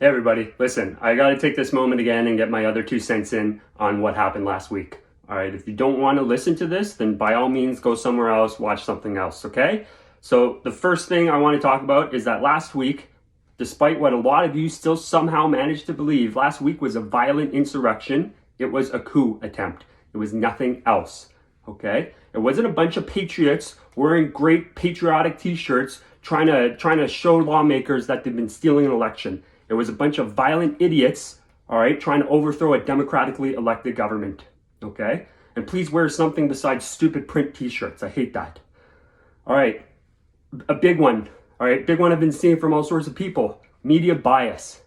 Hey everybody, listen, I gotta take this moment again and get my other 2 cents in on what happened last week. All right, if you don't want to listen to this, then by all means go somewhere else, watch something else, okay? So the first thing I want to talk about is that last week, despite what a lot of you still somehow managed to believe, last week was a violent insurrection. It was a coup attempt. It was nothing else, okay? It wasn't a bunch of patriots wearing great patriotic t-shirts trying to show lawmakers that they've been stealing an election. It was a bunch of violent idiots, all right, trying to overthrow a democratically elected government, okay? And please wear something besides stupid print t-shirts. I hate that. All right, a big one, all right? Big one I've been seeing from all sorts of people. Media bias.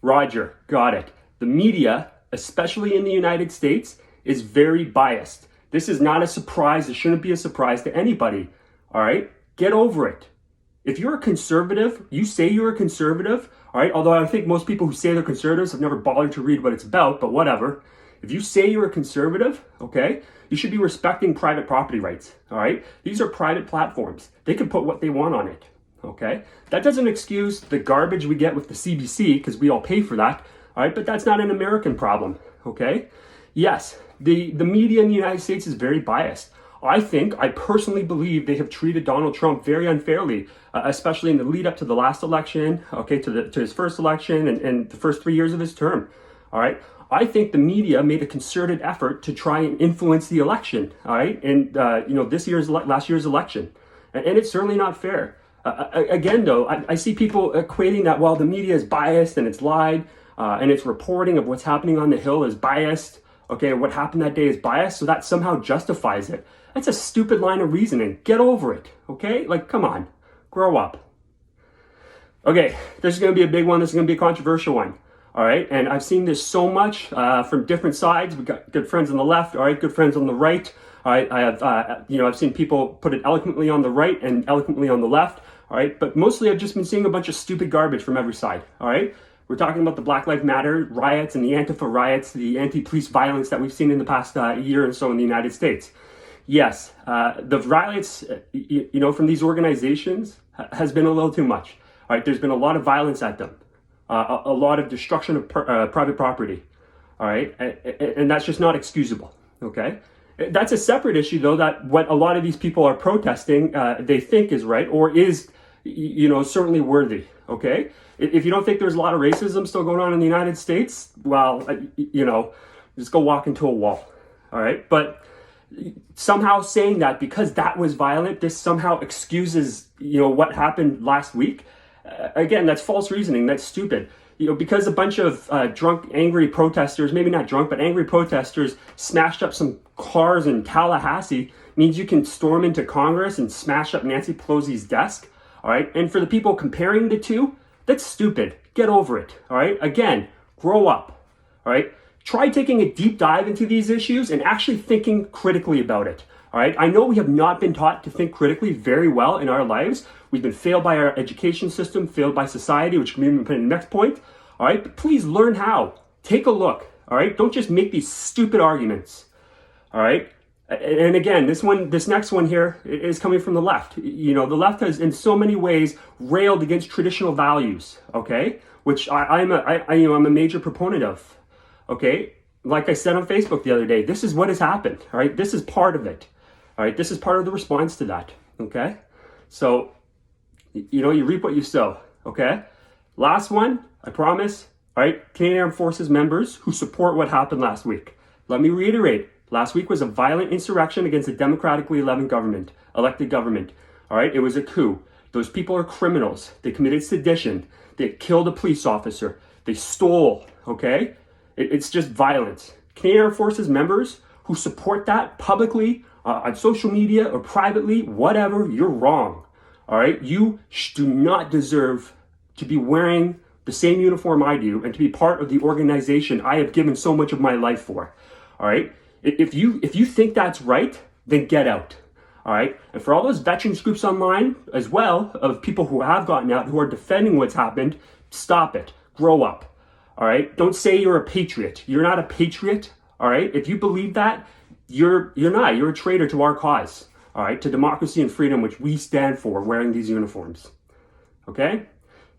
Roger, got it. The media, especially in the United States, is very biased. This is not a surprise. It shouldn't be a surprise to anybody, all right? Get over it. If you're a conservative, you say you're a conservative, all right? Although I think most people who say they're conservatives have never bothered to read what it's about, but whatever. If you say you're a conservative, okay, you should be respecting private property rights, all right? These are private platforms. They can put what they want on it, okay? That doesn't excuse the garbage we get with the CBC, because we all pay for that, all right? But that's not an American problem, okay? Yes, the media in the United States is very biased. I personally believe they have treated Donald Trump very unfairly, especially in the lead up to the last election, okay, to his first election and the first 3 years of his term, all right? I think the media made a concerted effort to try and influence the election, all right? And, last year's election. And it's certainly not fair. Again, though, I see people equating that, well, the media is biased and it's lied and its reporting of what's happening on the Hill is biased, okay, what happened that day is biased, so that somehow justifies it. That's a stupid line of reasoning. Get over it, okay? Like, come on, grow up. Okay, this is going to be a big one. This is going to be a controversial one, all right? And I've seen this so much from different sides. We've got good friends on the left, all right, good friends on the right. All right, I've seen people put it eloquently on the right and eloquently on the left, all right? But mostly I've just been seeing a bunch of stupid garbage from every side, all right? We're talking about the Black Lives Matter riots and the Antifa riots, the anti-police violence that we've seen in the past year or so in the United States. Yes, the riots, from these organizations has been a little too much. All right, there's been a lot of violence at them, a lot of destruction of private property. All right, and that's just not excusable. Okay, that's a separate issue, though. That what a lot of these people are protesting, they think is right or is, certainly worthy. Okay, if you don't think there's a lot of racism still going on in the United States, well, just go walk into a wall. All right, but somehow saying that because that was violent, this somehow excuses, what happened last week. Again, that's false reasoning. That's stupid. Because a bunch of drunk, angry protesters, maybe not drunk, but angry protesters smashed up some cars in Tallahassee means you can storm into Congress and smash up Nancy Pelosi's desk. All right. And for the people comparing the two, that's stupid. Get over it. All right. Again, grow up. All right. Try taking a deep dive into these issues and actually thinking critically about it, all right? I know we have not been taught to think critically very well in our lives. We've been failed by our education system, failed by society, which can be put in the next point, all right? But please learn how. Take a look, all right? Don't just make these stupid arguments, all right? And again, this next one here is coming from the left. The left has in so many ways railed against traditional values, okay? Which I'm a major proponent of. Okay, like I said on Facebook the other day, this is what has happened, all right? This is part of it, all right? This is part of the response to that, okay? So, you reap what you sow, okay? Last one, I promise, all right? Canadian Armed Forces members who support what happened last week. Let me reiterate, last week was a violent insurrection against a democratically elected government, all right? It was a coup. Those people are criminals. They committed sedition. They killed a police officer. They stole, okay? It's just violence. Canadian Armed Forces members who support that publicly, on social media or privately, whatever, you're wrong. All right? You do not deserve to be wearing the same uniform I do and to be part of the organization I have given so much of my life for. All right? If you think that's right, then get out. All right? And for all those veterans groups online as well, of people who have gotten out, who are defending what's happened, stop it. Grow up. All right. Don't say you're a patriot. You're not a patriot. All right. If you believe that, you're not. You're a traitor to our cause. All right. To democracy and freedom, which we stand for wearing these uniforms. Okay.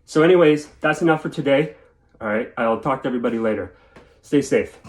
So anyways, that's enough for today. All right, I'll talk to everybody later. Stay safe.